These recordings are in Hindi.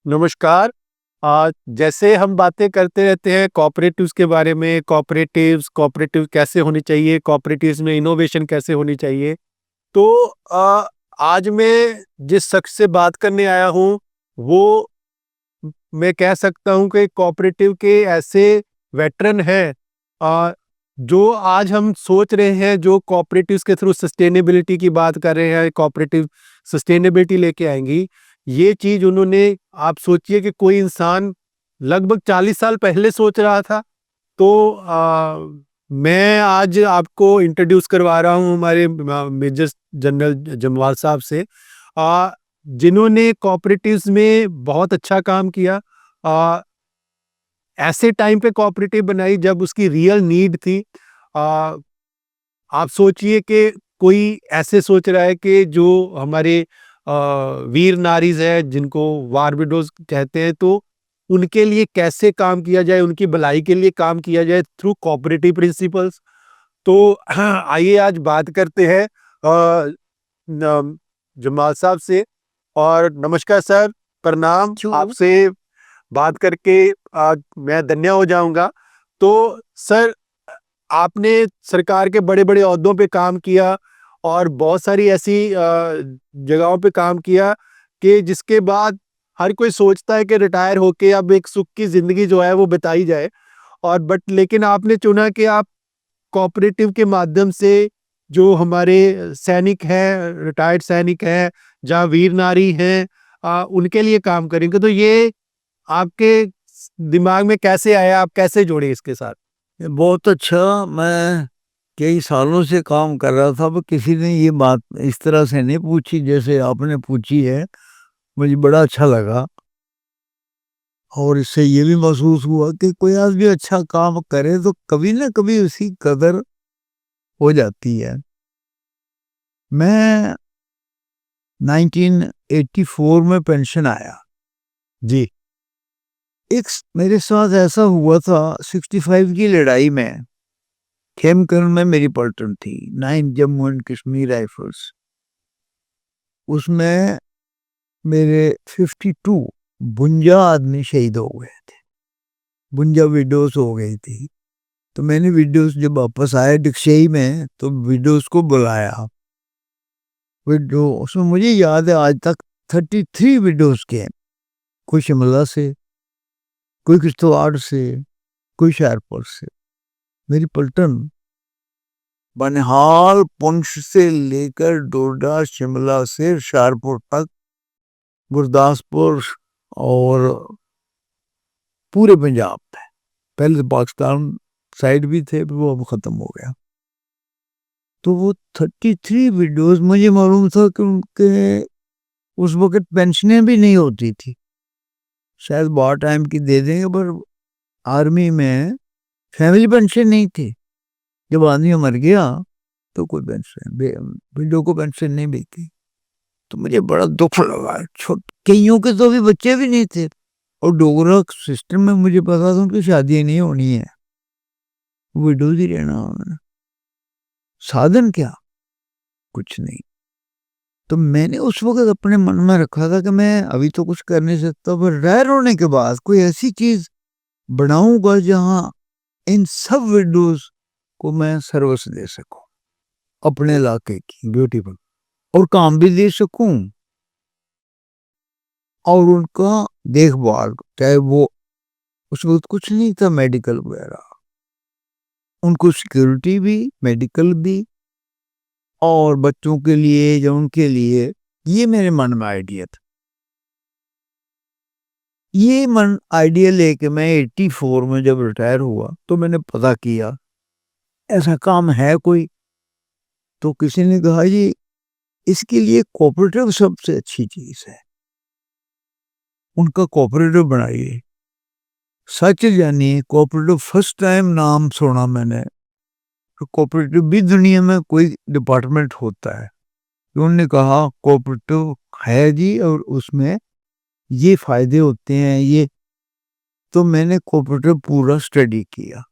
नमस्कार। जैसे हम बातें करते रहते हैं कोऑपरेटिव्स के बारे में, कोऑपरेटिव कैसे होनी चाहिए, कोऑपरेटिव्स में इनोवेशन कैसे होनी चाहिए। तो आज मैं जिस शख्स से बात करने आया हूँ, वो मैं कह सकता हूँ कि कोऑपरेटिव के ऐसे वेटरन हैं जो आज हम सोच रहे हैं, जो कोऑपरेटिव्स के थ्रू सस्टेनेबिलिटी की बात कर रहे हैं, कोऑपरेटिव सस्टेनेबिलिटी लेके आएँगी। ये चीज़ उन्होंने आप सोचिए कि कोई इंसान लगभग 40 साल पहले सोच रहा था। तो मैं आज आपको इंट्रोड्यूस करवा रहा हूँ हमारे मेजर जनरल जम्वाल साहब से, जिन्होंने कोऑपरेटिव्स में बहुत अच्छा काम किया। अ, ऐसे टाइम पे कोऑपरेटिव बनाई जब उसकी रियल नीड थी। अ, आप सोचिए कि कोई ऐसे सोच रहा है कि जो हमारे वीर नारीज़ हैं, जिनको वार विडोज़ कहते हैं, तो उनके लिए कैसे काम किया जाए, उनकी भलाई के लिए काम किया जाए थ्रू कोऑपरेटिव प्रिंसिपल्स। तो आइए आज बात करते हैं न जमाल साहब से। और नमस्कार सर, प्रणाम। जो आपसे बात करके मैं धन्य हो जाऊँगा। तो सर, आपने सरकार के बड़े-बड़े ओहदों पे काम किया और बहुत सारी ऐसी जगहों पे काम किया कि जिसके बाद हर कोई सोचता है कि रिटायर होके अब एक सुख की ज़िंदगी जो है वो बिताई जाए। और बट लेकिन आपने चुना कि आप कोऑपरेटिव के माध्यम से जो हमारे सैनिक हैं, रिटायर्ड सैनिक हैं, जहाँ वीर नारी हैं, उनके लिए काम करेंगे। तो ये आपके दिमाग में कैसे आया? आप कैसे जुड़े इसके साथ? बहुत अच्छा। मैं कई सालों से काम कर रहा था, पर किसी ने ये बात इस तरह से नहीं पूछी जैसे आपने पूछी है। मुझे बड़ा अच्छा लगा और इससे ये भी महसूस हुआ कि कोई आदमी अच्छा काम करे तो कभी ना कभी उसकी कदर हो जाती है। मैं 1984 में पेंशन आया। जी। एक मेरे साथ ऐसा हुआ था 65 की लड़ाई में। खेमकरन में मेरी पलटन थी, 9 जम्मू एंड कश्मीर राइफल्स। उसमें मेरे 52 52 आदमी शहीद हो गए थे। 52 विडोज हो गई थी। तो मैंने विडोज जब वापस आए डिक्शई में तो विडोज को बुलाया। विडो उसमें मुझे याद है आज तक 33 विडोज के। कोई शिमला से, कोई किश्तवाड़ से, कोई शाहपुर से। मेरी पलटन बनिहाल पुंछ से लेकर डोडा शिमला से शाहपुर तक, गुरदासपुर और पूरे पंजाब में। पहले तो पाकिस्तान साइड भी थे, वो अब खत्म हो गया। तो वो 33 विडोज, मुझे मालूम था कि उनके उस वक्त पेंशनें भी नहीं होती थी। शायद बहुत टाइम की दे देंगे, पर आर्मी में फैमिली पेंशन नहीं थी। जब आदमी मर गया तो कोई पेंशन, विडो को पेंशन नहीं मिलती। तो मुझे बड़ा दुख लगा। कईयों के तो भी बच्चे भी नहीं थे और डोगरा सिस्टम में मुझे पता था उनकी शादी नहीं होनी है, विडोज ही रहना उन्होंने। साधन क्या? कुछ नहीं। तो मैंने उस वक्त अपने मन में रखा था कि मैं अभी तो कुछ कर नहीं सकता, पर रिटायर होने के बाद कोई ऐसी चीज बनाऊंगा जहां इन सब विडोज को मैं सर्विस दे सकूं, अपने इलाके की ब्यूटीफुल, और काम भी दे सकूं और उनका देखभाल। चाहे वो उस वक्त कुछ नहीं था मेडिकल वगैरह, उनको सिक्योरिटी भी, मेडिकल भी, और बच्चों के लिए या उनके लिए। ये मेरे मन में आइडिया था। ये मन आइडिया लेके मैं 84 में जब रिटायर हुआ तो मैंने पता किया ऐसा काम है कोई। तो किसी ने कहा जी इसके लिए कोऑपरेटिव सबसे अच्छी चीज है, उनका कोऑपरेटिव बनाइए। सच जानिए, कोऑपरेटिव फर्स्ट टाइम नाम सुना मैंने। तो कोऑपरेटिव भी दुनिया में कोई डिपार्टमेंट होता है। उन्होंने कहा कोऑपरेटिव है जी और उसमें ये फायदे होते हैं ये। तो मैंने कोऑपरेटिव पूरा स्टडी किया।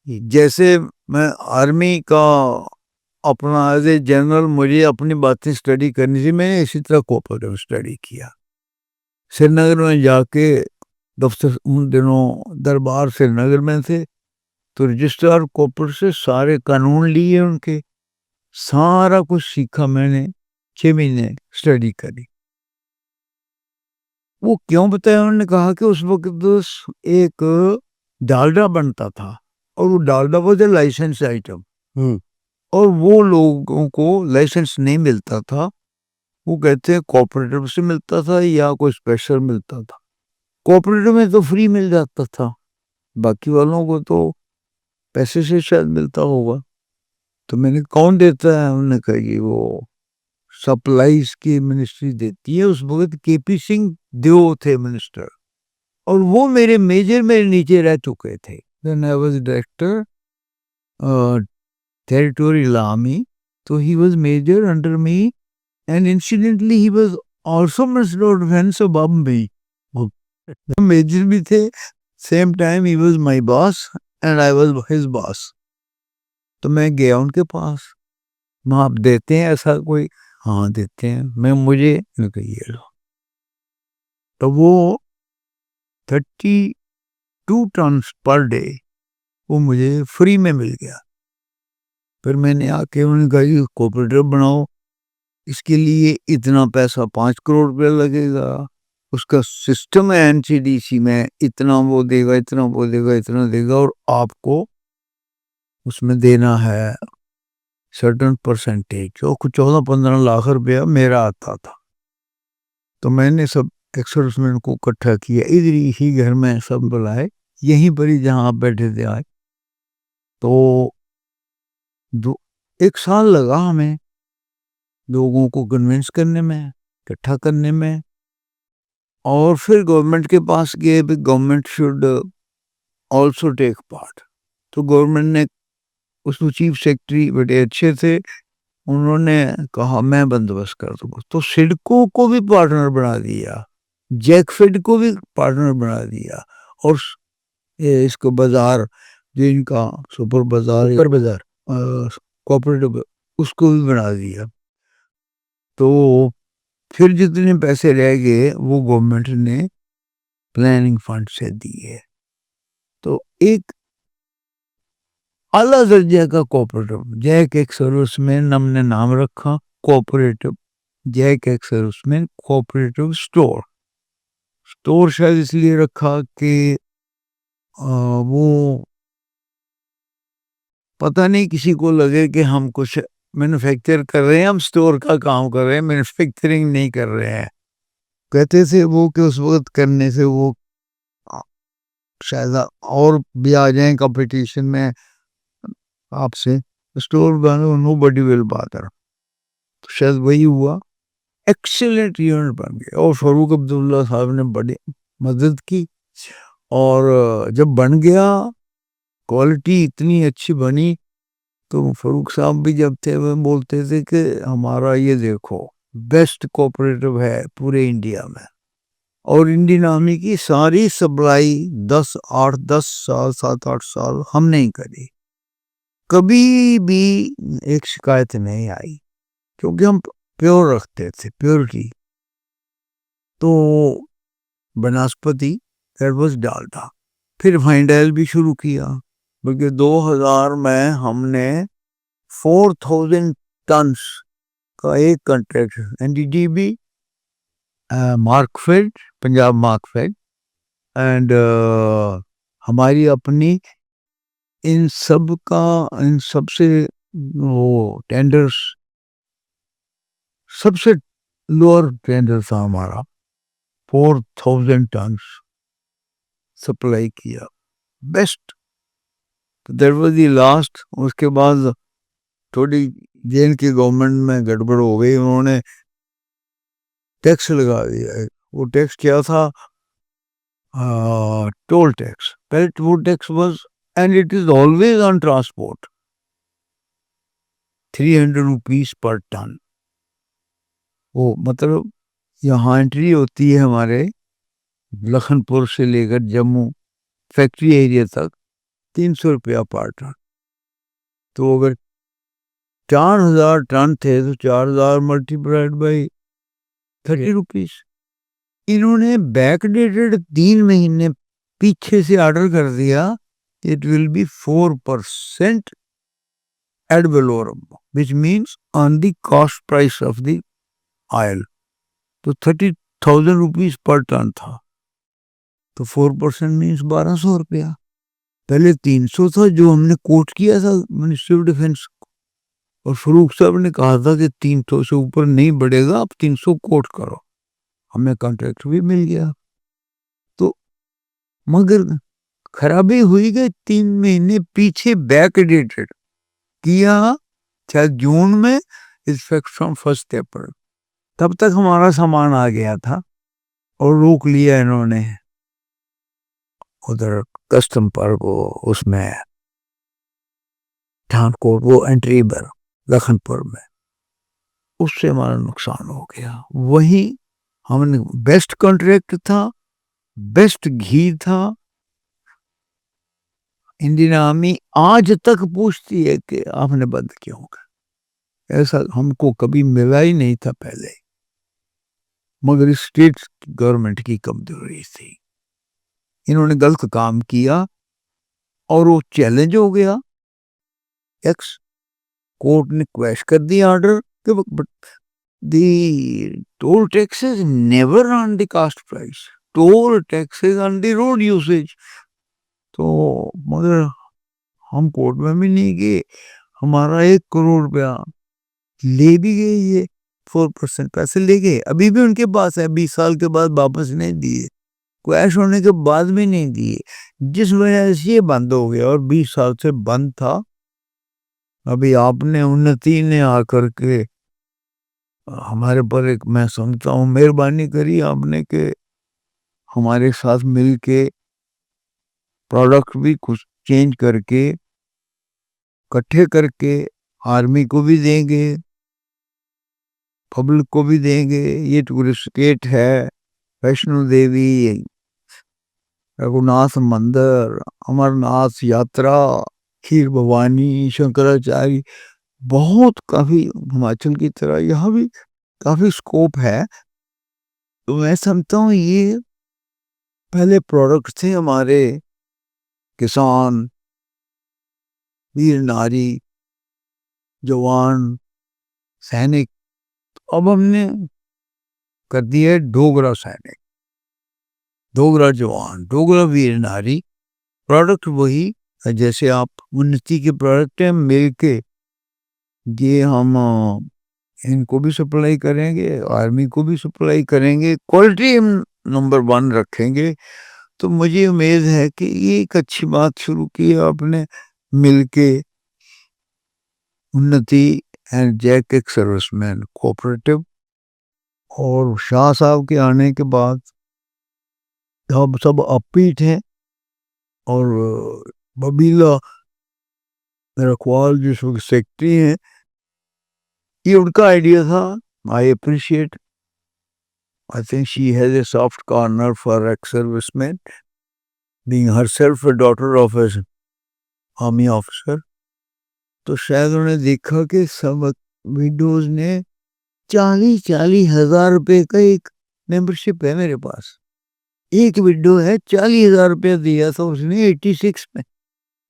जैसे मैं आर्मी का अपना एज ए जनरल मुझे अपनी बातें स्टडी करनी थी, मैंने इसी तरह कोऑपरेटिव स्टडी किया। श्रीनगर में जाके दफ्तर, उन दिनों दरबार श्रीनगर में थे, तो रजिस्ट्रार कॉर्पोरेट से सारे कानून लिए उनके, सारा कुछ सीखा मैंने, 6 महीने स्टडी करी। वो क्यों बताया, उन्होंने कहा कि उस वक्त एक डालडा बनता था और वो Dalda was a licence item, और वो लोगों को लाइसेंस नहीं मिलता था, वो कहते हैं कोऑपरेटिव से मिलता था या कोई स्पेशल मिलता था। कोऑपरेटिव में तो फ्री मिल जाता था, बाकी वालों को तो पैसे से शायद मिलता होगा। तो मैंने कौन देता है, उन्होंने कहा कि वो सप्लाईज की मिनिस्ट्री देती है। उस वक्त केपी सिंह देओ थे मिनिस्टर, और वो मेरे मेजर मेरे नीचे रह चुके थे। Then I was director territorial army, तो he was major under me, and incidentally he was also minister of defence above me. Major भी थे, same time he was my boss and I was his boss. तो मैं गया उनके पास, माँ आप देते हैं ऐसा कोई? हाँ देते हैं। मैं मुझे ये लो। तो वो 32 टन पर डे वो मुझे फ्री में मिल गया। फिर मैंने आके उन्होंने कहा कि कोऑपरेटिव बनाओ, इसके लिए इतना पैसा 5 करोड़ रुपया लगेगा, उसका सिस्टम है एनसीडीसी में, इतना वो देगा, इतना वो देगा, इतना देगा, और आपको उसमें देना है सर्टन परसेंटेज, जो कुछ 14-15 लाख रुपया मेरा आता था। तो मैंने सब एक्सर्विसमैन को इकट्ठा किया, इधर ही घर में सब बुलाए, यहीं पर ही जहाँ आप बैठे थे आज। तो 1 साल लगा हमें लोगों को कन्विंस करने में, इकट्ठा करने में, और फिर गवर्नमेंट के पास गए, government should also take part. तो गवर्नमेंट ने, उसमें चीफ सेक्रेटरी बड़े अच्छे थे, उन्होंने कहा मैं बंदोबस्त कर दूंगा। तो सिडको को भी पार्टनर बना दिया, जैकफेड को भी पार्टनर बना दिया, और इसको बाजार, जो इनका सुपर बाजार कोऑपरेटिव, उसको भी बना दिया। तो फिर जितने पैसे रह गए वो गवर्नमेंट ने प्लानिंग फंड से दिए। तो एक आला दर्जे का कोऑपरेटिव, जैक एक सर्विसमैन हमने नाम रखा, कोऑपरेटिव जैक एक सर्विसमैन कोऑपरेटिव स्टोर शायद इसलिए रखा कि वो पता नहीं किसी को लगे कि हम कुछ मैन्युफैक्चर कर रहे हैं, हम स्टोर का काम कर रहे हैं, मैन्युफैक्चरिंग नहीं कर रहे हैं। कहते थे वो कि उस वक्त करने से वो शायद और भी आ जाए कंपटीशन में आपसे, स्टोर बनो, नो बडी विल बादर। तो शायद वही हुआ, एक्सीलेंट यूनिट बन गए, और फारूक अब्दुल्ला साहब ने बड़ी मदद की, और जब बन गया क्वालिटी इतनी अच्छी बनी, तो फारूक साहब भी जब थे वो बोलते थे कि हमारा ये देखो बेस्ट कोऑपरेटिव है पूरे इंडिया में। और इंडियन आर्मी की सारी सप्लाई 10 साल 7-8 साल हमने ही करी, कभी भी एक शिकायत नहीं आई, क्योंकि हम प्योर रखते थे, प्योरिटी। तो बनस्पति डालता, फिर फाइंडाइल भी शुरू किया, बल्कि 2000 में हमने 4000 टन का एक contract NDDB, Markfed, Punjab Markfed, and हमारी अपनी, इन सब से वो टेंडर्स, सबसे लोअर टेंडर था हमारा, 4000 टन सप्लाई किया, best. That was the last. उसके बाद थोड़ी जेल की गवर्नमेंट में गड़बड़ हो गई, उन्होंने टैक्स लगा दिया। वो टैक्स क्या था? Toll tax. पहले toll tax was, and it is always on transport, 300 rupees per ton. वो मतलब यहाँ एंट्री होती है हमारे लखनपुर से लेकर जम्मू फैक्ट्री एरिया तक 300 रुपया पर टन। तो अगर 4000 टन थे तो 4000 मल्टीप्लाइड बाई 30 रुपीज, इन्होंने बैकडेटेड 3 महीने पीछे से ऑर्डर कर दिया, it will be 4% ad valorem, which means on the cost price of the oil. तो 30,000 रुपीज पर टन था, तो 4% मीन्स 1200 रुपया। पहले 300 था जो हमने कोट किया था मिनिस्ट्री ऑफ डिफेंस, और फरूक साहब ने कहा था कि 300 से ऊपर नहीं बढ़ेगा, आप 300 कोट करो। हमें कॉन्ट्रैक्ट भी मिल गया। तो मगर खराबी हुई कि 3 महीने पीछे बैकडेटेड किया, शायद जून में, इफेक्ट फ्रॉम 1 अप्रैल। तब तक हमारा सामान आ गया था और रोक लिया इन्होंने उधर कस्टम पर, वो उसमें ठानकोट, वो एंट्री पर लखनपुर में, उससे हमारा नुकसान हो गया। वही हमने बेस्ट कॉन्ट्रैक्ट था, बेस्ट घी था। इंडियन आर्मी आज तक पूछती है कि आपने बंद क्यों किया, ऐसा हमको कभी मिला ही नहीं था पहले, मगर स्टेट गवर्नमेंट की कमजोरी थी। इन्होंने गलत काम किया और वो चैलेंज हो गया। एक्स कोर्ट ने क्वैश कर दिया ऑर्डर कि the toll taxes never on the cost price, toll taxes on the road usage। तो मगर हम कोर्ट में भी नहीं गए, हमारा 1 करोड़ रुपया ले भी गए, ये 4% पैसे ले गए, अभी भी उनके पास है, 20 साल के बाद वापस नहीं दिए, क्वैश होने के बाद भी नहीं दिए, जिस वजह से ये बंद हो गया और 20 साल से बंद था। अभी आपने उन्नति ने आकर के हमारे पर एक, मैं समझता हूँ, मेहरबानी करी आपने कि हमारे साथ मिल के प्रोडक्ट भी कुछ चेंज करके इकट्ठे करके आर्मी को भी देंगे, पब्लिक को भी देंगे। ये टूरिस्ट स्टेट है, वैष्णो देवी, रघुनाथ मंदिर, अमरनाथ यात्रा, खीर भवानी, शंकराचार्य, बहुत काफी हिमाचल की तरह यहाँ भी काफी स्कोप है। तो मैं समझता हूँ ये पहले प्रोडक्ट थे हमारे, किसान, वीर नारी, जवान, सैनिक, अब हमने कर दिया है डोगरा सैनिक, डोगरा जवान, डोगरा वीर नारी। प्रोडक्ट वही, जैसे आप उन्नति के प्रोडक्ट हैं मिल के, ये हम इनको भी सप्लाई करेंगे, आर्मी को भी सप्लाई करेंगे, क्वालिटी हम नंबर 1 रखेंगे। तो मुझे उम्मीद है कि ये एक अच्छी बात शुरू की है आपने मिलके, उन्नति एंड जैक एक सर्विसमैन कोऑपरेटिव। और शाह साहब के आने के बाद अब सब अपीट हैं, और बबीला रखवाल जो सेक्रेटरी हैं, ये उनका आइडिया था। I appreciate, I think she has a soft corner for ex-servicemen, being herself a daughter of an army officer। तो शायद उन्होंने देखा कि सब विडोज ने 40 हजार रुपए का एक मेंबरशिप है मेरे पास, एक विडो है 40,000 रुपया दिया था उसने 86 में।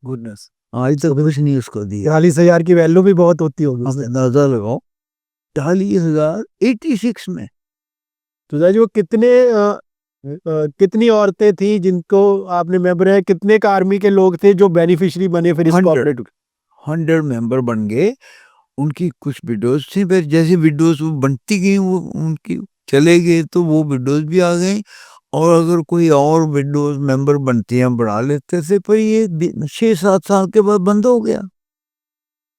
गुडनेस, आज तक कुछ नहीं उसको दिया। 40,000 की वैल्यू भी बहुत होती होगी। अंदाजा लगाओ, 40,000 86 में। तो जो कितनी औरतें थी जिनको आपने मेंबर है, कितने का आर्मी के लोग थे जो बेनिफिशियरी बने फिर इस कोऑपरेटिव? 100 मेंबर बन गए। उनकी कुछ विडोज थी, फिर जैसे विडोज वो बनती गई, वो उनकी चले गए तो वो विडोज भी आ गई, और अगर कोई और विडोज मेंबर बनती हैं बढ़ा लेते थे, पर ये 6-7 साल के बाद बंद हो गया।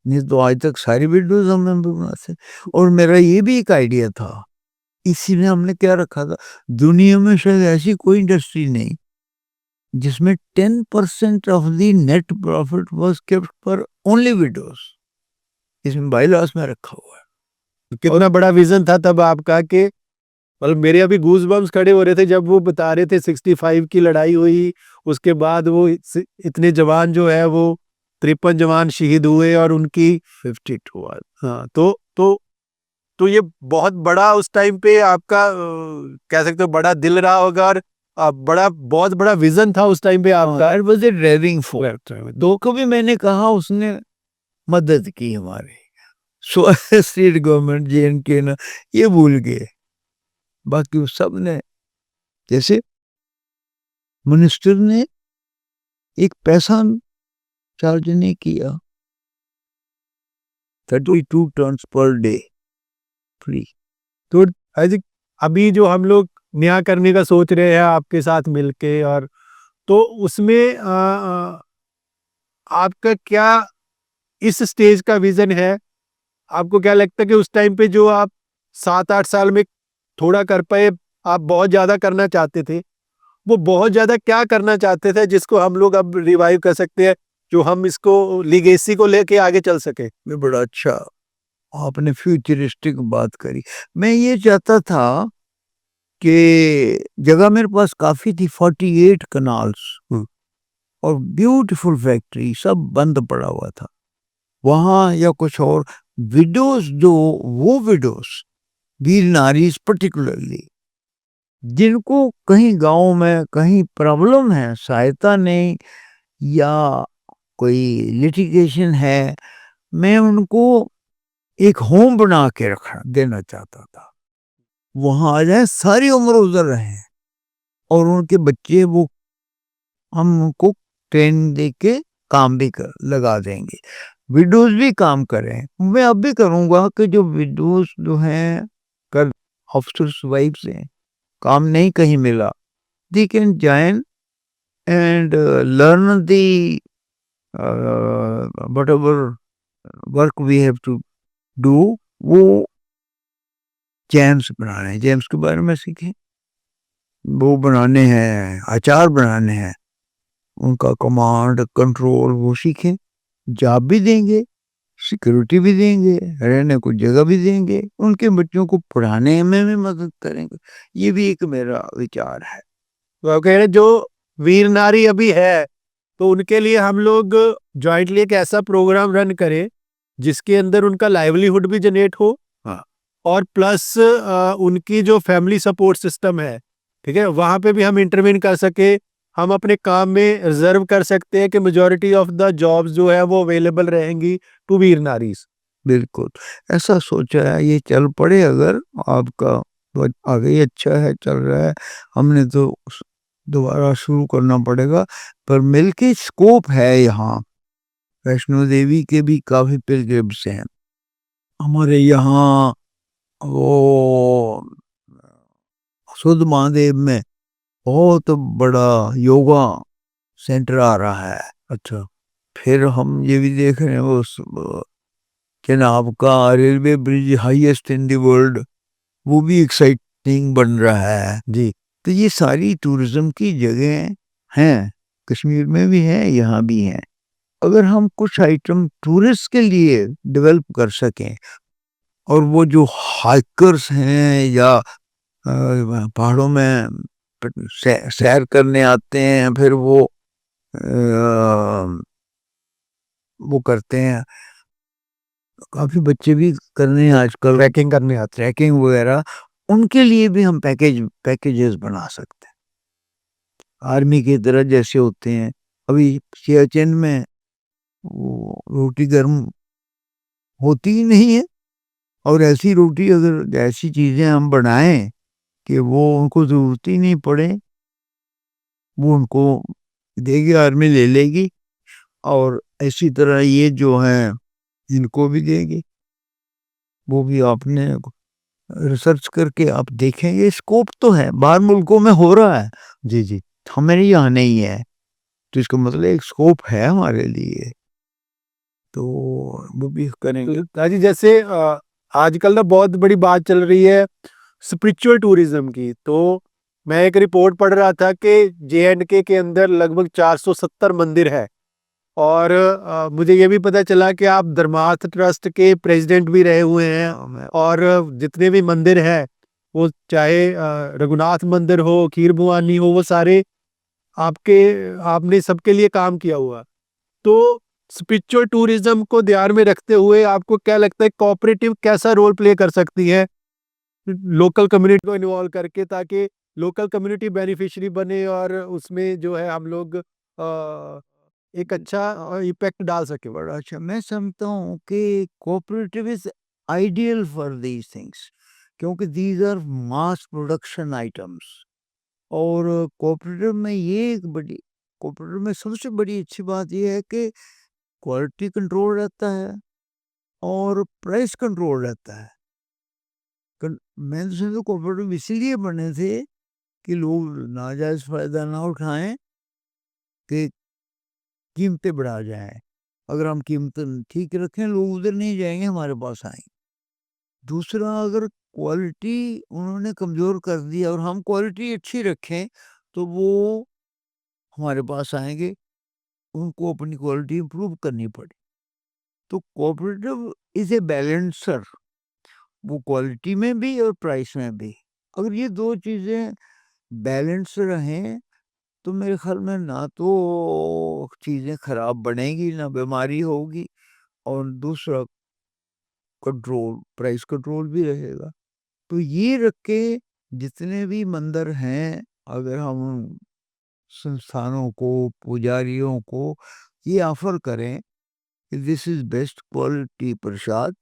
नहीं तो आज तक सारी विडोज हम मेंबर बनाते। और मेरा ये भी एक आइडिया था, इसी में हमने क्या रखा था, दुनिया में शायद ऐसी कोई इंडस्ट्री नहीं जिसमें 10% of the net profit was kept for only widows. इसमें बाईलॉस में रखा हुआ है। कितना बड़ा विजन था तब आपका, कि मतलब मेरे अभी गूज बम्स खड़े हो रहे थे जब वो बता रहे थे 65 की लड़ाई हुई, उसके बाद वो इतने जवान जो है वो 53 जवान शहीद हुए और उनकी 52 हाँ, तो तो ये बहुत बड़ा उस टाइम पे आपका कह सकते हो बड़ा दिल रहा होगा, और बड़ा बहुत बड़ा विजन था उस टाइम पे आपका। That was a driving force। दो कभी मैंने कहा उसने मदद की हमारे, सो स्टेट गवर्नमेंट JNK ना ये भूल गए, बाकी सब ने, जैसे मिनिस्टर ने एक पैसा चार्ज नहीं किया, 32 टर्न्स पर डे फ्री। तो आई थिंक अभी जो हम लोग नया करने का सोच रहे हैं आपके साथ मिलके, और तो उसमें आपका क्या इस स्टेज का विजन है? आपको क्या लगता है कि उस टाइम पे जो आप 7-8 साल में थोड़ा कर पाए, आप बहुत ज्यादा करना चाहते थे, वो बहुत ज्यादा क्या करना चाहते थे जिसको हम लोग अब रिवाइव कर सकते हैं, जो हम इसको लीगेसी को लेके आगे चल सके? में बड़ा अच्छा आपने फ्यूचरिस्टिक बात करी। मैं ये चाहता था कि जगह मेरे पास काफी थी, 48 कनाल्स और ब्यूटीफुल फैक्ट्री, सब बंद पड़ा हुआ था वहां, या कुछ और विडोज, जो वो विडोज वीर नारीज पर्टिकुलरली, जिनको कहीं गांव में कहीं प्रॉब्लम है, सहायता नहीं या कोई लिटिगेशन है, मैं उनको एक होम बना के रखा देना चाहता था। वहां आ जाए, सारी उम्र उधर रहे, और उनके बच्चे वो हम उनको ट्रेन दे के काम भी कर लगा देंगे, विडोज भी काम करें। मैं अब भी करूंगा कि जो विडोज जो हैं, कर ऑफिसर्स वाइफ्स हैं, काम नहीं कहीं मिला, they can join and learn the whatever work we have to do। वो जैम्स बनाने हैं, जैम्स के बारे में सीखें, वो बनाने हैं, अचार बनाने हैं, उनका कमांड कंट्रोल वो सीखें, जॉब भी देंगे, सिक्योरिटी भी देंगे, रहने को जगह भी देंगे, उनके बच्चों को पढ़ाने में भी मदद करेंगे। ये भी एक मेरा विचार है। तो कह रहे जो वीर नारी अभी है, तो उनके लिए हम लोग जॉइंटली एक ऐसा प्रोग्राम रन करें जिसके अंदर उनका लाइवलीहुड भी जनरेट हो, हाँ, और प्लस उनकी जो फैमिली सपोर्ट सिस्टम है, ठीक है, वहां पे भी हम इंटरवीन कर सके। हम अपने काम में रिजर्व कर सकते हैं कि मेजॉरिटी ऑफ द जॉब्स जो है वो अवेलेबल रहेंगी टू वीर नारीज। बिल्कुल ऐसा सोचा है, ये चल पड़े अगर आपका तो आगे ही अच्छा है, चल रहा है, हमने तो दोबारा शुरू करना पड़ेगा, पर मिलके स्कोप है यहाँ। वैष्णो देवी के भी काफी पिलग्रिम्स हैं हमारे यहाँ, वो सुध महादेव में बहुत बड़ा योगा सेंटर आ रहा है। अच्छा, फिर हम ये भी देख रहे हैं उस चेनाब का railway bridge, highest in the world, वो भी एक्साइटिंग बन रहा है जी। तो ये सारी टूरिज्म की जगह हैं, कश्मीर में भी हैं, यहाँ भी हैं। अगर हम कुछ आइटम टूरिस्ट के लिए डेवलप कर सकें, और वो जो हाइकर्स हैं या पहाड़ों में सैर करने आते हैं, फिर वो करते हैं, काफी बच्चे भी करने हैं आजकल, ट्रैकिंग करने आते हैं, ट्रैकिंग वगैरह, उनके लिए भी हम पैकेजेस बना सकते हैं, आर्मी की तरह जैसे होते हैं। अभी सियाचिन में वो रोटी गर्म होती ही नहीं है, और ऐसी रोटी, अगर ऐसी चीजें हम बनाएं कि वो उनको जरूरत ही नहीं पड़े, वो उनको देगी, आर्मी ले लेगी, और इसी तरह ये जो है इनको भी देगी। वो भी आपने रिसर्च करके आप देखें, ये स्कोप तो है, बाहर मुल्कों में हो रहा है जी जी, हमारे यहाँ नहीं है, तो इसका मतलब एक स्कोप है हमारे लिए, तो वो भी करेंगे। ताजी जैसे आजकल ना बहुत बड़ी बात चल रही है स्पिरिचुअल टूरिज्म की। तो मैं एक रिपोर्ट पढ़ रहा था कि JNK के अंदर लगभग 470 मंदिर है, और मुझे ये भी पता चला कि आप धर्मार्थ ट्रस्ट के प्रेसिडेंट भी रहे हुए हैं, और जितने भी मंदिर हैं, वो चाहे रघुनाथ मंदिर हो, खीर भवानी हो, वो सारे आपके आपने सबके लिए काम किया हुआ। तो स्पिरिचुअल टूरिज्म को ध्यान में रखते हुए आपको क्या लगता है कोऑपरेटिव कैसा रोल प्ले कर सकती है लोकल कम्युनिटी को इन्वॉल्व करके, ताकि लोकल कम्युनिटी बेनिफिशियरी बने और उसमें जो है हम लोग एक अच्छा इम्पैक्ट डाल सके। बड़ा अच्छा, मैं समझता हूँ कि cooperative is ideal for these things, क्योंकि these are mass production items. और कोऑपरेटिव में सबसे बड़ी अच्छी बात यह है कि क्वालिटी कंट्रोल रहता है और प्राइस कंट्रोल रहता है। मैं तो समझता हूँ कोऑपरेटिव इसीलिए बने थे कि लोग नाजायज फायदा ना उठाएं, कि कीमतें बढ़ा जाएं। अगर हम कीमतें ठीक रखें, लोग उधर नहीं जाएंगे, हमारे पास आएंगे। दूसरा, अगर क्वालिटी उन्होंने कमज़ोर कर दिया और हम क्वालिटी अच्छी रखें, तो वो हमारे पास आएंगे, उनको अपनी क्वालिटी इंप्रूव करनी पड़ी। तो कोऑपरेटिव इज ए बैलेंसर, वो क्वालिटी में भी और प्राइस में भी। अगर ये दो चीज़ें बैलेंस रहें, तो मेरे ख्याल में ना तो चीज़ें खराब बनेंगी, ना बीमारी होगी, और दूसरा प्राइस कंट्रोल भी रहेगा। तो ये रख के जितने भी मंदिर हैं, अगर हम संस्थानों को, पुजारियों को ये ऑफर करें कि this is best quality Prasad,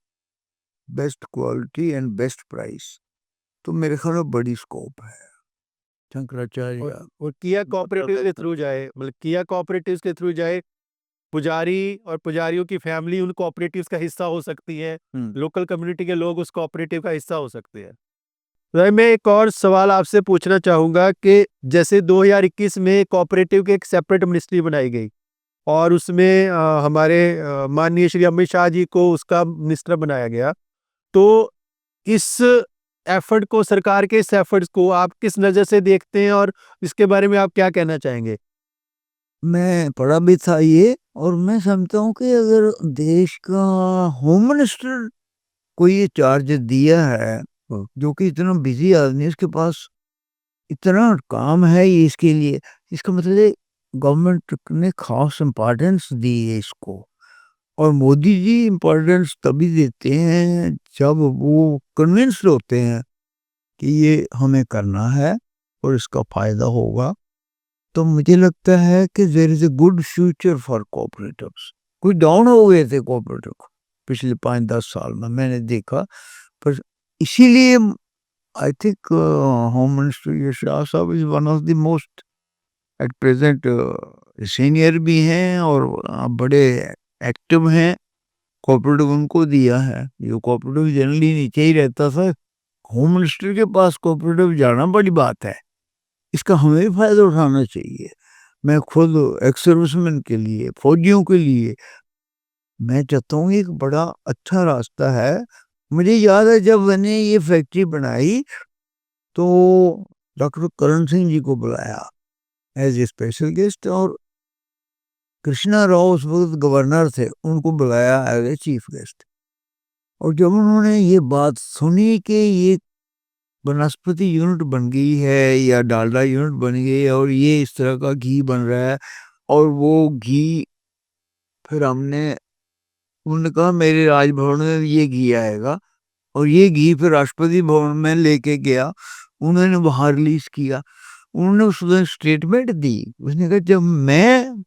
best quality and best price, तो मेरे ख्याल में बड़ी स्कोप है। शंकराचार्य और किया कोऑपरेटिव के थ्रू जाए, मतलब किया कोऑपरेटिव्स के थ्रू जाए, पुजारी और पुजारियों की फैमिली उन कोऑपरेटिव्स का हिस्सा हो सकती है, लोकल कम्युनिटी के लोग उस कोऑपरेटिव का हिस्सा हो सकते हैं। तो मैं एक और सवाल आपसे पूछना चाहूँगा कि जैसे 2021 में कोऑपरेटिव की एक सेपरेट मिनिस्ट्री बनाई गई और उसमें हमारे माननीय श्री अमित शाह जी को उसका मिनिस्टर बनाया गया। तो इस एफर्ट को, सरकार के इस एफर्ट्स को आप किस नज़र से देखते हैं और इसके बारे में आप क्या कहना चाहेंगे? मैं पढ़ा भी था ये, और मैं समझता हूँ कि अगर देश का होम मिनिस्टर को ये चार्ज दिया है, जो कि इतना बिजी आदमी, इसके पास इतना काम है ये इसके लिए, इसका मतलब है गवर्नमेंट ने खास इम्पोर्टेंस दी है इसको। और मोदी जी इम्पोर्टेंस तभी देते हैं जब वो कन्विंस्ड होते हैं कि ये हमें करना है और इसका फायदा होगा। तो मुझे लगता है कि there is a good future for cooperatives. कुछ डाउन हो गए थे कोऑपरेटिव पिछले 5-10 साल में, मैंने देखा। पर इसीलिए आई थिंक होम मिनिस्टर यश शाह साहब is one of the most at present senior भी हैं और बड़े एक्टिव हैं। कोऑपरेटिव उनको दिया है, ये कोऑपरेटिव जनरली नीचे ही रहता था, होम मिनिस्टर के पास कोऑपरेटिव जाना बड़ी बात है। इसका हमें भी फायदा उठाना चाहिए। मैं खुद एक्स सर्विसमैन के लिए, फौजियों के लिए मैं चाहता हूँ एक बड़ा अच्छा रास्ता है। मुझे याद है जब मैंने ये फैक्ट्री बनाई तो डॉक्टर करण सिंह जी को बुलाया एज ए स्पेशल गेस्ट, और कृष्णा राव उस वक्त गवर्नर थे, उनको बुलाया एज ए चीफ गेस्ट। और जब उन्होंने ये बात सुनी कि ये वनस्पति यूनिट बन गई है या डालडा यूनिट बन गई है और ये इस तरह का घी बन रहा है, और वो घी फिर उन्होंने कहा मेरे राजभवन में ये घी आएगा, और ये घी फिर राष्ट्रपति भवन में लेके गया, उन्होंने वहां रिलीज किया। उन्होंने उस स्टेटमेंट दी, उसने कहा जब मैं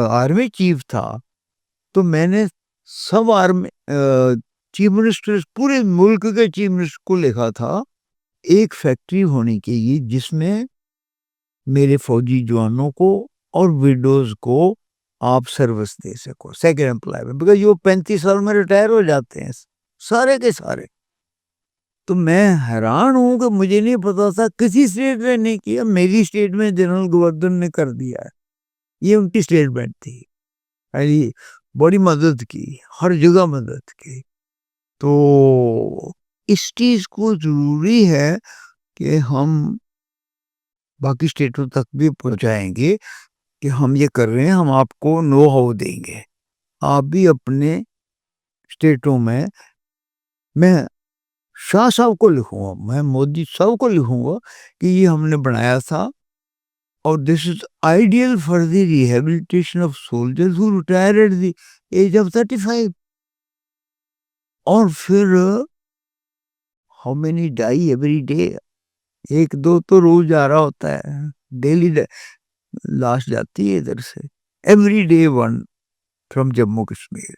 आर्मी चीफ था तो मैंने सब आर्मी चीफ मिनिस्टर, पूरे मुल्क के चीफ मिनिस्टर को लिखा था एक फैक्ट्री होनी चाहिए जिसमें मेरे फौजी जवानों को और विडोज को आप सर्विस दे सको, सेकेंड एम्प्लॉयमेंट, बिकॉज वो 35 साल में रिटायर हो जाते हैं सारे के सारे। तो मैं हैरान हूं कि मुझे नहीं पता था, किसी स्टेट ने नहीं किया, मेरी स्टेट में जनरल गवर्नर ने कर दिया है। ये उनकी स्टेटमेंट थी, अरे बड़ी मदद की, हर जगह मदद की। तो इस चीज को जरूरी है कि हम बाकी स्टेटों तक भी पहुंचाएंगे कि हम ये कर रहे हैं, हम आपको नो हाउ देंगे, आप भी अपने स्टेटों में। मैं शाह साहब को लिखूंगा, मैं मोदी साहब को लिखूंगा कि ये हमने बनाया था और this is ideal for the rehabilitation of soldiers who retire at the age of 35. और फिर how many die every day, एक दो तो रोज आ रहा होता है, डेली लाश जाती है इधर से, every day one from Jammu Kashmir.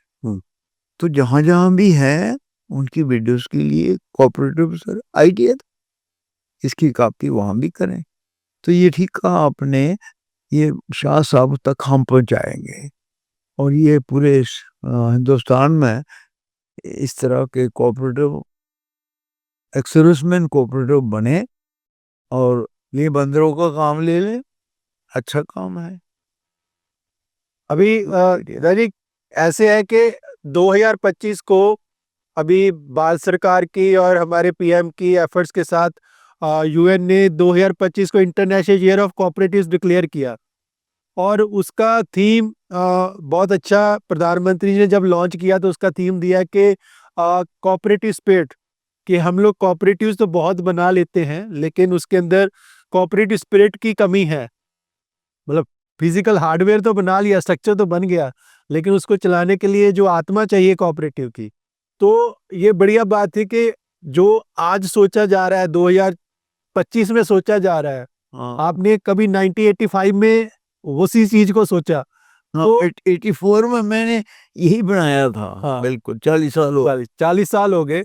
तो जहां जहां भी है उनकी वीडियोस के लिए कोऑपरेटिव सर आइडिया, इसकी कापी वहां भी करें. तो ये ठीक कहा आपने, ये शाह साहब तक हम पहुंचाएंगे और ये पूरे हिंदुस्तान में इस तरह के कोऑपरेटिव एक्सर्विसमैन कोऑपरेटिव बने और ये बंदरों का काम ले लें. अच्छा काम है. अभी दैनिक ऐसे है कि 2025 को अभी भारत सरकार की और हमारे पीएम की एफर्ट्स के साथ यूएन ने 2025 को international year of cooperatives declare किया और उसका थीम बहुत अच्छा, प्रधानमंत्री ने जब लॉन्च किया तो उसका थीम दिया कि कोऑपरेटिव स्पिरिट, कि हम लोग कोऑपरेटिव्स तो बहुत बना लेते हैं लेकिन उसके अंदर कोऑपरेटिव स्पिरिट की कमी है. मतलब फिजिकल हार्डवेयर तो बना लिया, स्ट्रक्चर तो बन गया, लेकिन उसको चलाने के लिए जो आत्मा चाहिए कोऑपरेटिव की. तो ये बढ़िया बात है कि जो आज सोचा जा रहा है 2025 में सोचा जा रहा है, आपने कभी 1985 में उसी चीज को सोचा. तो 84 में मैंने यही बनाया था. हाँ, बिल्कुल 40 साल हो गए.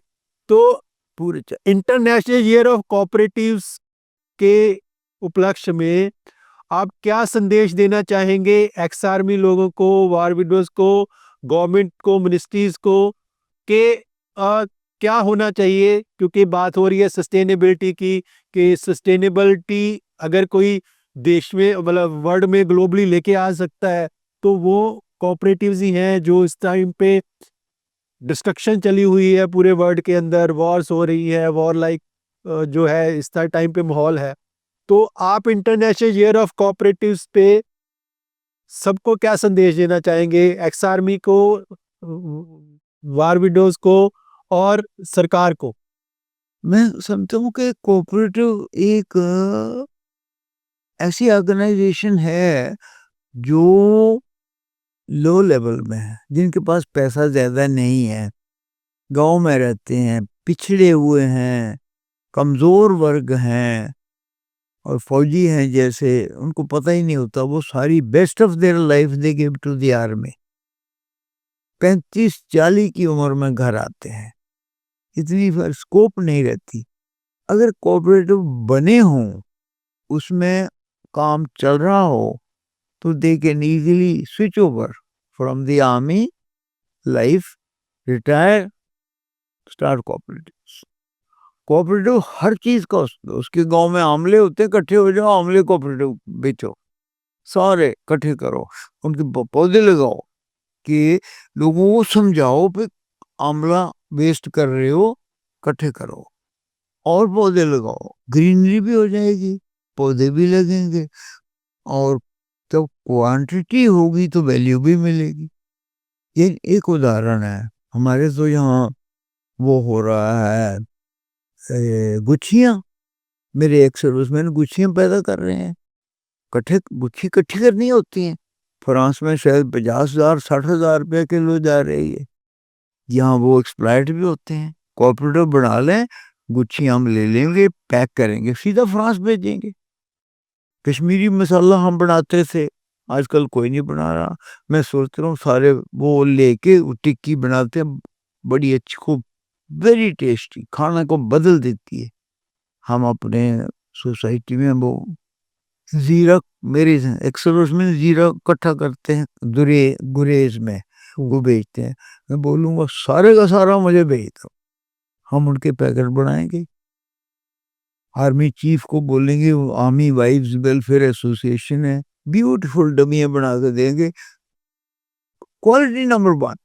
तो पूरे इंटरनेशनल ईयर ऑफ कोऑपरेटिव्स के उपलक्ष्य में आप क्या संदेश देना चाहेंगे एक्स आर्मी लोगों को, वार विडोज को, गवर्नमेंट को, मिनिस्ट्रीज को, कि क्या होना चाहिए? क्योंकि बात हो रही है सस्टेनेबिलिटी की, कि सस्टेनेबिलिटी अगर कोई देश में, मतलब वर्ल्ड में ग्लोबली लेके आ सकता है तो वो कोऑपरेटिव्स ही हैं. जो इस टाइम पे डिस्ट्रक्शन चली हुई है पूरे वर्ल्ड के अंदर, वॉर्स हो रही है, वॉर लाइक जो है इस टाइम पे माहौल है, तो आप इंटरनेशनल ईयर ऑफ कोऑपरेटिव्स पे सबको क्या संदेश देना चाहेंगे? एक्स आर्मी को, वार विडोज को और सरकार को. मैं समझता हूँ कि कोऑपरेटिव एक ऐसी ऑर्गेनाइजेशन है जो लो लेवल में है, जिनके पास पैसा ज्यादा नहीं है, गांव में रहते हैं, पिछड़े हुए हैं, कमजोर वर्ग हैं और फौजी हैं जैसे, उनको पता ही नहीं होता, वो सारी best of their life they give to the army. 35-40 की उम्र में घर आते हैं, इतनी स्कोप नहीं रहती. अगर कोऑपरेटिव बने हों, उसमें काम चल रहा हो, तो they can easily switch over from the army life, retire, start cooperative. Cooperative हर चीज का, उसके गांव में आमले होते हैं, इकट्ठे हो जाओ, आमले कोऑपरेटिव बेचो, सारे इकट्ठे करो, उनके पौधे लगाओ, कि लोगों को समझाओ कि आमला वेस्ट कर रहे हो, इकट्ठे करो और पौधे लगाओ, ग्रीनरी भी हो जाएगी, पौधे भी लगेंगे और जब क्वांटिटी होगी तो वैल्यू भी मिलेगी. ये एक उदाहरण है. हमारे तो यहाँ वो हो रहा है, गुच्छियाँ, मेरे एक सर्विसमैन गुच्छियाँ पैदा कर रहे हैं. गुच्छी इकट्ठी करनी होती हैं, फ्रांस में शायद 50,000 60,000 रुपये किलो जा रही है. यहाँ वो एक्सप्लाइट भी होते हैं. कोऑपरेटिव बना लें, गुच्छी हम ले लेंगे, पैक करेंगे, सीधा फ्रांस भेजेंगे. कश्मीरी मसाला हम बनाते थे, आजकल कोई नहीं बना रहा. मैं सोच रहा हूँ सारे वो लेके टिक्की बनाते हैं, बड़ी अच्छी, खूब वेरी टेस्टी, खाना को बदल देती है. हम अपने सोसाइटी में वो जीरा, मेरे एक्सरोस में जीरा इकट्ठा करते हैं, गुरेज में वो बेचते हैं. मैं बोलूँगा सारे का सारा मुझे भेज दो, हम उनके पैकेट बनाएंगे. आर्मी चीफ को बोलेंगे, आर्मी वाइव्स वेलफेयर एसोसिएशन है, ब्यूटीफुल डमियां बना के देंगे. Quality number 1,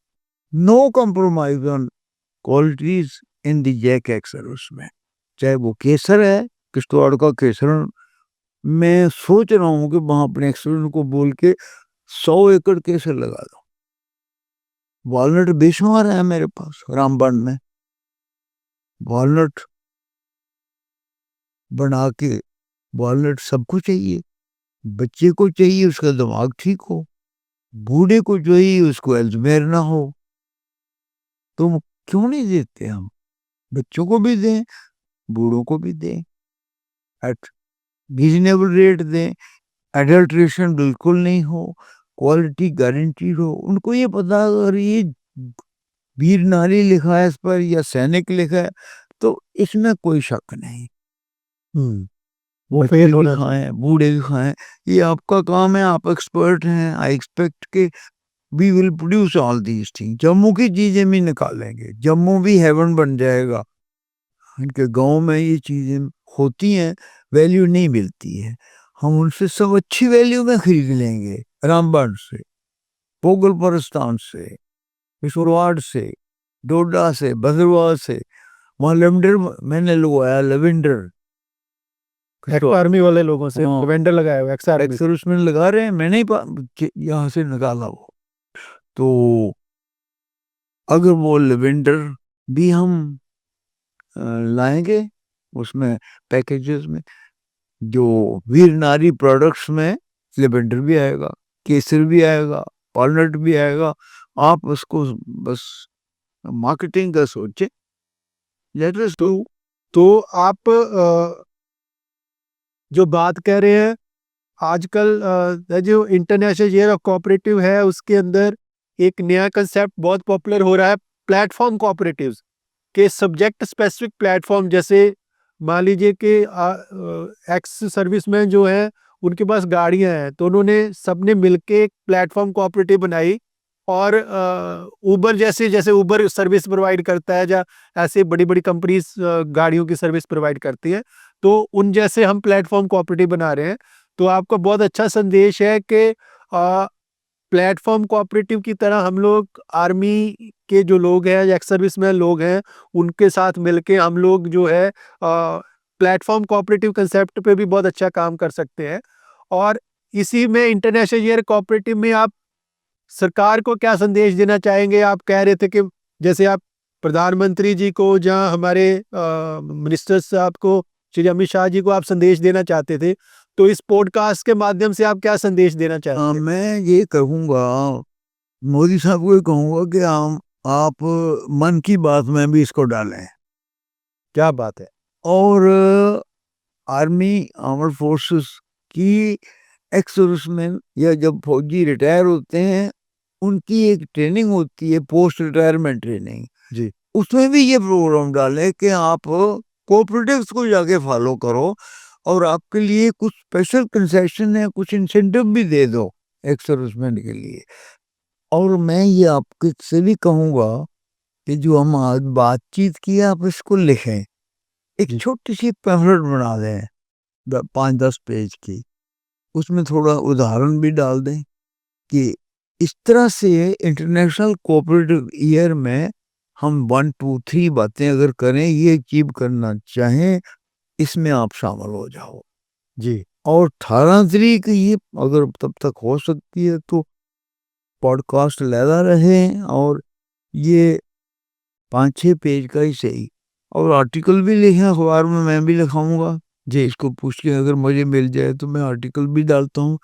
no compromise on qualities in the jack एक्सरोस में. चाहे वो केसर है, किश्तवाड़ का केसर, मैं सोच रहा हूँ कि वहां अपने एक्सरोस को बोल के 100 एकड़ केसर लगा दो. वॉलनट बेशुमार है मेरे पास रामबन में, वॉलनट बना के, वॉलनट सबको चाहिए, बच्चे को चाहिए उसका दिमाग ठीक हो, बूढ़े को चाहिए उसको अल्जाइमर ना हो। तो क्यों नहीं देते हम? बच्चों को भी दें, बूढ़ों को भी दें, एट रीजनेबल रेट दें, एडल्ट्रेशन बिल्कुल नहीं हो, क्वालिटी गारंटीड हो। उनको ये पता अगर ये वीर नारी लिखा है इस पर या सैनिक लिखा है तो इसमें कोई शक नहीं। वो बच्चे फेल भी होना खाएं, बूढ़े भी खाएं, ये आपका काम है, आप एक्सपर्ट हैं। आई एक्सपेक्ट के we will produce all these thing. Jammu की चीजें भी निकालेंगे, जम्मू भी हेवन बन जाएगा। इनके गांव में ये चीजें होती हैं, वैल्यू नहीं मिलती है, हम उनसे सब अच्छी वैल्यू में खरीद लेंगे। रामबन से, पोगल परस्तान से, पिशोरवाड़ से, डोडा से, भद्रवाह से, वहाँ लेवेंडर मैंने लगवाया, लेवेंडर एक्स आर्मी वाले लोगों से हाँ। वेंडर लगाया हुआ एक्स आर्मी। एक्सर उसमें लगा रहे हैं, मैंने ही यहाँ से निकाला वो। तो अगर वो लेवेंडर भी हम लाएंगे उसमें पैकेजेस में, जो वीर नारी प्रोडक्ट्स में लेवेंडर भी आएगा, केसर भी आएगा, वॉलनट भी आएगा। आप उसको बस मार्केटिंग का सोचे। Let us do. तो आप जो बात कह रहे हैं आजकल जो इंटरनेशनल ईयर ऑफ कोऑपरेटिव है उसके अंदर एक नया कंसेप्ट बहुत पॉपुलर हो रहा है, प्लेटफॉर्म कोऑपरेटिव्स के सब्जेक्ट स्पेसिफिक प्लेटफॉर्म। जैसे मान लीजिए कि एक्स सर्विसमैन जो है उनके पास गाड़ियां हैं, तो उन्होंने सबने मिलके एक प्लेटफॉर्म कोऑपरेटिव बनाई और उबर जैसे जैसे उबर सर्विस प्रोवाइड करता है या ऐसे बड़ी बड़ी कंपनीज गाड़ियों की सर्विस प्रोवाइड करती है, तो उन जैसे हम प्लेटफॉर्म कोऑपरेटिव बना रहे हैं। तो आपका बहुत अच्छा संदेश है कि प्लेटफॉर्म कोऑपरेटिव की तरह हम लोग आर्मी के जो लोग हैं या एक्स सर्विसमैन लोग हैं उनके साथ मिलके हम लोग जो है प्लेटफॉर्म कोऑपरेटिव कंसेप्ट पे भी बहुत अच्छा काम कर सकते हैं। और इसी में इंटरनेशनल ईयर कोऑपरेटिव में आप सरकार को क्या संदेश देना चाहेंगे? आप कह रहे थे कि जैसे आप प्रधानमंत्री जी को, जहाँ हमारे मिनिस्टर साहब को, श्री अमित शाह जी को आप संदेश देना चाहते थे, तो इस पॉडकास्ट के माध्यम से आप क्या संदेश देना चाहते हैं? मैं ये कहूँगा, मोदी साहब को ये कहूँगा कि आप मन की बात में भी इसको डालें। क्या बात है। और आर्मी आर्मड फोर्सेस की एक्स सर्विसमैन या जब फौजी रिटायर होते हैं उनकी एक ट्रेनिंग होती है, पोस्ट रिटायरमेंट ट्रेनिंग जी। उसमें भी ये प्रोग्राम डालें कि आप कोऑपरेटिव्स को जाके फॉलो करो और आपके लिए कुछ स्पेशल कंसेशन है, कुछ इंसेंटिव भी दे दो एक्स सर्विसमैन के लिए। और मैं ये आपके से भी कहूँगा कि जो हम आज बातचीत की आप इसको लिखें, एक छोटी सी पैम्फलेट बना दें 5-10 पेज की, उसमें थोड़ा उदाहरण भी डाल दें कि इस तरह से इंटरनेशनल कोऑपरेटिव ईयर में हम 1-2-3 बातें अगर करें, ये अचीव करना चाहें, इसमें आप शामिल हो जाओ जी। और 18 तारीख ये अगर तब तक हो सकती है तो पॉडकास्ट लेता रहे और ये 5-6 पेज का ही सही और आर्टिकल भी लिखे अखबार में, मैं भी लिखाऊंगा जी। इसको पूछ के अगर मुझे मिल जाए तो मैं आर्टिकल भी डालता हूँ,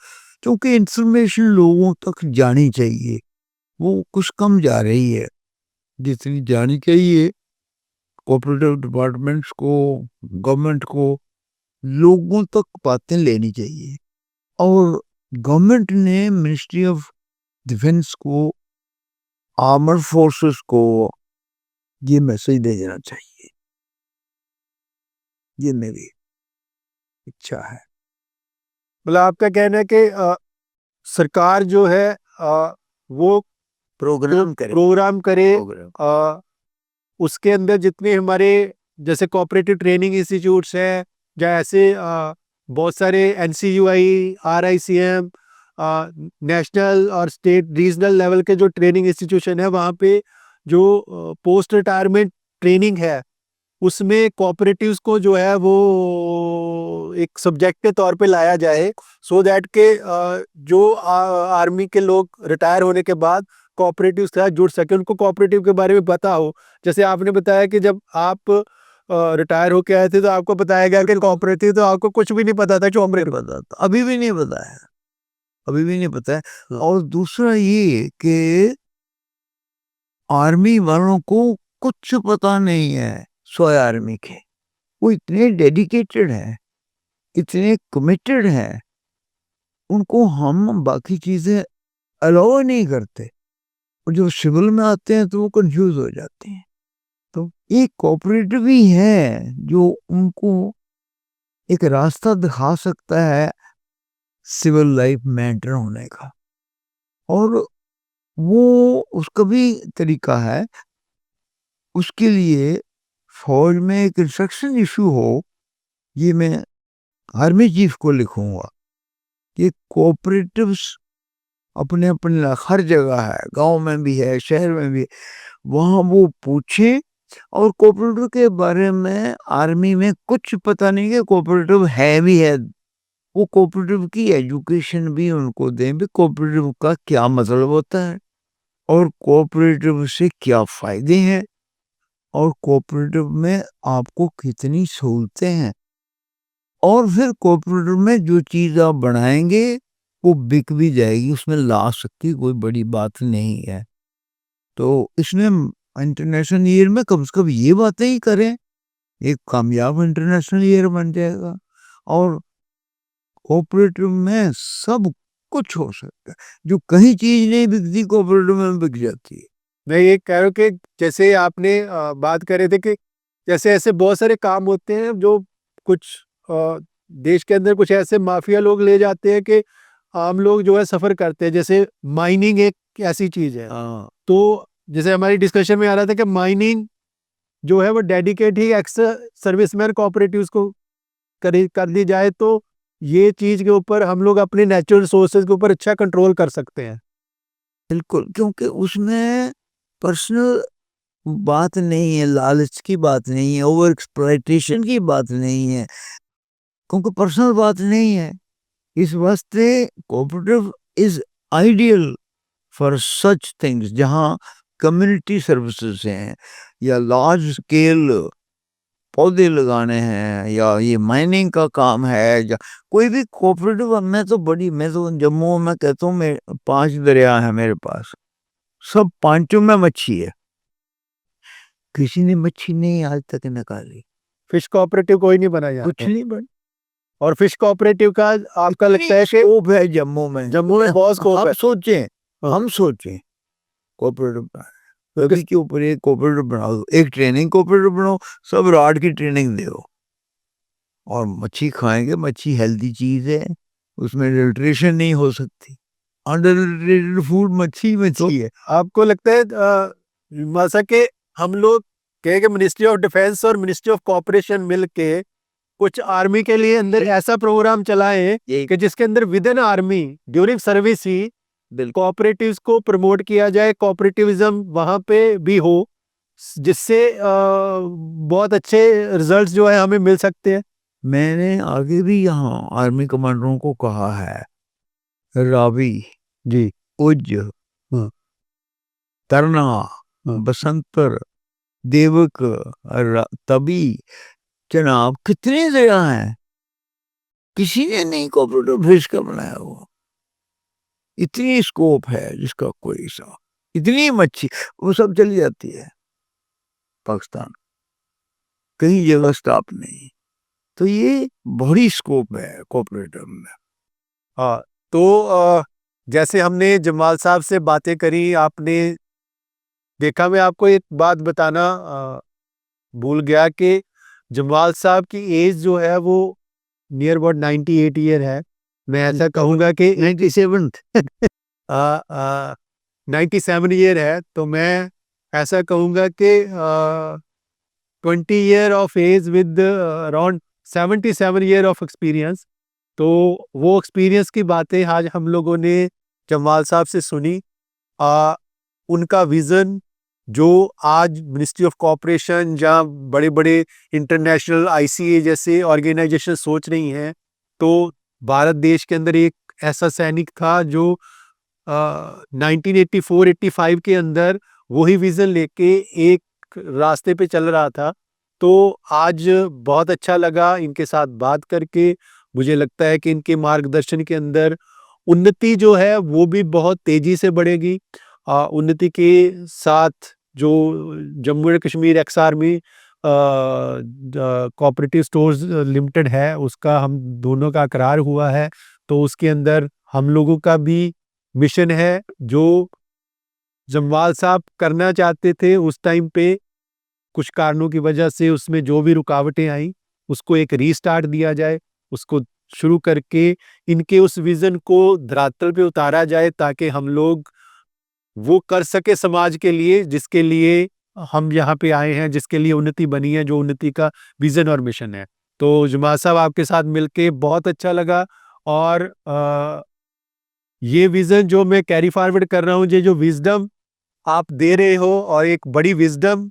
क्योंकि इंफॉर्मेशन लोगों तक जानी चाहिए, वो कुछ कम जा रही है जितनी जानी चाहिए। कोऑपरेटिव डिपार्टमेंट्स को, गवर्नमेंट को लोगों तक बातें लेनी चाहिए और गवर्नमेंट ने मिनिस्ट्री ऑफ डिफेंस को, आर्मड फोर्सेस को ये मैसेज दे देना चाहिए। ये मेरी इच्छा है। मतलब आपका कहना है कि सरकार जो है वो प्रोग्राम करे प्रोग्राम उसके अंदर जितने हमारे जैसे कोऑपरेटिव ट्रेनिंग इंस्टीट्यूट्स हैं या ऐसे बहुत सारे एनसीयूआई, आरआईसीएम, नेशनल और स्टेट रीजनल लेवल के जो ट्रेनिंग इंस्टीट्यूशन है वहाँ पे जो पोस्ट रिटायरमेंट ट्रेनिंग है उसमें कोऑपरेटिव्स को जो है वो एक सब्जेक्ट के तौर पे लाया जाए, सो दैट के जो आर्मी के लोग रिटायर होने के बाद कोऑपरेटिव के साथ जुड़ सके, उनको कोऑपरेटिव के बारे में पता हो। जैसे आपने बताया कि जब आप रिटायर होके आए थे तो आपको बताया गया कि कोऑपरेटिव, तो आपको कुछ भी नहीं पता था नहीं पता था, अभी भी नहीं पता है, अभी भी नहीं पता है। और दूसरा ये कि आर्मी वालों को कुछ पता नहीं है सोया आर्मी के, वो इतने डेडिकेटेड है, इतने कमिटेड है, उनको हम बाकी चीजें अलाउ नहीं करते, और जो सिविल में आते हैं तो वो कंफ्यूज हो जाते हैं। तो एक कोऑपरेटिव ही है जो उनको एक रास्ता दिखा सकता है सिविल लाइफ में एंटर होने का, और वो उसका भी तरीका है। उसके लिए फौज में एक इंस्ट्रक्शन इशू हो, ये मैं आर्मी चीफ को लिखूंगा कि कोऑपरेटिव्स अपने अपने हर जगह है, गांव में भी है, शहर में भी है, वहां वो पूछे। और कोऑपरेटिव के बारे में आर्मी में कुछ पता नहीं कि कोऑपरेटिव है भी है, वो कोऑपरेटिव की एजुकेशन भी उनको दें भी, कोऑपरेटिव का क्या मतलब होता है और कोऑपरेटिव से क्या फायदे हैं, और कोऑपरेटिव में आपको कितनी सहूलतें हैं, और फिर कोऑपरेटिव में जो चीज आप बनाएंगे वो बिक भी जाएगी, उसमें लॉस की कोई बड़ी बात नहीं है। तो इसमें इंटरनेशनल ईयर में कम से कम ये बातें ही करें, एक कामयाब इंटरनेशनल ईयर बन जाएगा। और कोऑपरेटिव में सब कुछ हो सकता है, जो कहीं चीज नहीं बिकती कोऑपरेटिव में बिक जाती है। मैं ये कह रहा हूँ कि जैसे आपने बात कर रहे थे कि जैसे ऐसे बहुत सारे काम होते हैं जो कुछ देश के अंदर कुछ ऐसे माफिया लोग ले जाते हैं कि आम लोग जो है सफर करते हैं। जैसे माइनिंग एक ऐसी चीज है, तो जैसे हमारी डिस्कशन में आ रहा था कि माइनिंग जो है वो डेडिकेट ही एक्स सर्विसमैन कोऑपरेटिव्स को कर दी जाए तो ये चीज के ऊपर हम लोग अपने नेचुरल रिसोर्सेज के ऊपर अच्छा कंट्रोल कर सकते हैं। बिल्कुल, क्योंकि उसमें पर्सनल बात नहीं है, लालच की बात नहीं है, ओवर एक्सप्लॉयटेशन की बात नहीं है, क्योंकि पर्सनल बात नहीं है। इस वास्ते cooperative is ideal for such things, जहां कम्युनिटी सर्विसेज हैं या लार्ज स्केल पौधे लगाने हैं या ये माइनिंग का काम है, या कोई भी कोऑपरेटिव। मैं तो जम्मू में कहता हूँ, मैं 5 दरिया है मेरे पास, सब 5 में मच्छी है, किसी ने मच्छी नहीं आज तक निकाली, फिश कोऑपरेटिव कोई नहीं बना यहाँ कुछ नहीं बन। और फिश कोऑपरेटिव का आपका लगता है कि स्कोप है जम्मू में बहुत स्कोप है। हम सोचें कोऑपरेटिव कभी के ऊपर एक कोऑपरेटिव बनाओ, एक ट्रेनिंग कोऑपरेटिव बनाओ, सब राड की ट्रेनिंग दो और मच्छी खाएंगे। मच्छी हेल्दी चीज है, उसमें न्यूट्रिशन नहीं हो सकती, अनएडल्टरेटेड फूड मच्छी है। आपको लगता है जैसा कि हम लोग कहे कि मिनिस्ट्री ऑफ डिफेंस और मिनिस्ट्री ऑफ कोऑपरेशन मिलके कुछ आर्मी के लिए अंदर ऐसा प्रोग्राम चलाएं कि जिसके अंदर with in army during service he cooperatives को प्रमोट किया जाए, कोऑपरेटिविज्म वहां पे भी हो, जिससे बहुत अच्छे रिजल्ट्स जो है हमें मिल सकते हैं। मैंने आगे भी यहाँ आर्मी कमांडरों को कहा है, रावी जी, उज, तरना, बसंतर, देवक, तभी, जनाब कितनी जगह हैं, किसी ने नहीं कोऑपरेटिव फिश का बनाया हुआ। इतनी स्कोप है जिसका कोई हिसाब, इतनी मच्छी वो सब चली जाती है पाकिस्तान, कहीं जगह स्टॉप नहीं। तो ये बड़ी स्कोप है कोऑपरेटिव में। हाँ, तो जैसे हमने जमाल साहब से बातें करी, आपने देखा, मैं आपको एक बात बताना भूल गया कि जमाल साहब की एज जो है वो नियर अबाउट 98 ईयर है। मैं ऐसा कहूँगा कि 97 97 ईयर है, तो मैं ऐसा कहूँगा कि 20 year of age with around 77 year of experience. तो वो एक्सपीरियंस की बातें आज हम लोगों ने जमाल साहब से सुनी। उनका विज़न जो आज मिनिस्ट्री ऑफ कोऑपरेशन जहाँ बड़े बड़े इंटरनेशनल ICA जैसे ऑर्गेनाइजेशन सोच रही हैं, तो भारत देश के अंदर एक ऐसा सैनिक था जो 1984-85 के अंदर वही विज़न लेके एक रास्ते पे चल रहा था तो आज बहुत अच्छा लगा इनके साथ बात करके। मुझे लगता है कि इनके मार्गदर्शन के अंदर उन्नति जो है वो भी बहुत तेजी से बढ़ेगी। उन्नति के साथ जो Jammu and Kashmir ex army cooperative stores limited है, उसका हम दोनों का करार हुआ है। तो उसके अंदर हम लोगों का भी मिशन है, जो जम्वाल साहब करना चाहते थे उस टाइम पे कुछ कारणों की वजह से उसमें जो भी रुकावटें आई, उसको एक रीस्टार्ट दिया जाए, उसको शुरू करके इनके उस विजन को धरातल पे उतारा जाए, ताकि हम लोग वो कर सके समाज के लिए जिसके लिए हम यहाँ पे आए हैं, जिसके लिए उन्नति बनी है, जो उन्नति का विजन और मिशन है। तो जमाल साहब, आपके साथ मिलके बहुत अच्छा लगा। और ये विजन जो मैं कैरी फॉरवर्ड कर रहा हूँ, ये जो विजडम आप दे रहे हो और एक बड़ी विजडम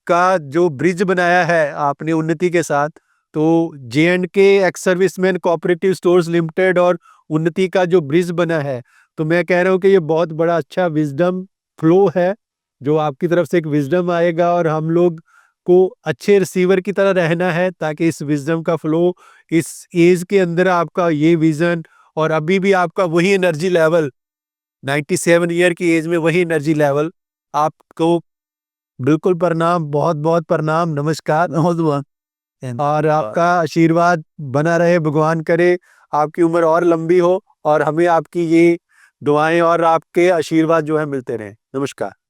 का जो ब्रिज बनाया है आपने उन्नति के साथ, तो जे&के ex serviceman cooperative stores limited और उन्नति का जो ब्रिज बना है, तो मैं कह रहा हूँ कि ये बहुत बड़ा अच्छा विजडम फ्लो है, जो आपकी तरफ से एक विजडम आएगा और हम लोग को अच्छे रिसीवर की तरह रहना है, ताकि इस विजडम का फ्लो इस एज के अंदर आपका ये विजन और अभी भी आपका वही एनर्जी लेवल 97 ईयर की एज में वही एनर्जी लेवल आपको बिल्कुल प्रणाम, बहुत-बहुत प्रणाम, नमस्कार। बहुत और आपका आशीर्वाद बना रहे, भगवान करे आपकी उम्र और लंबी हो और हमें आपकी ये दुआएं और आपके आशीर्वाद जो है मिलते रहें। नमस्कार।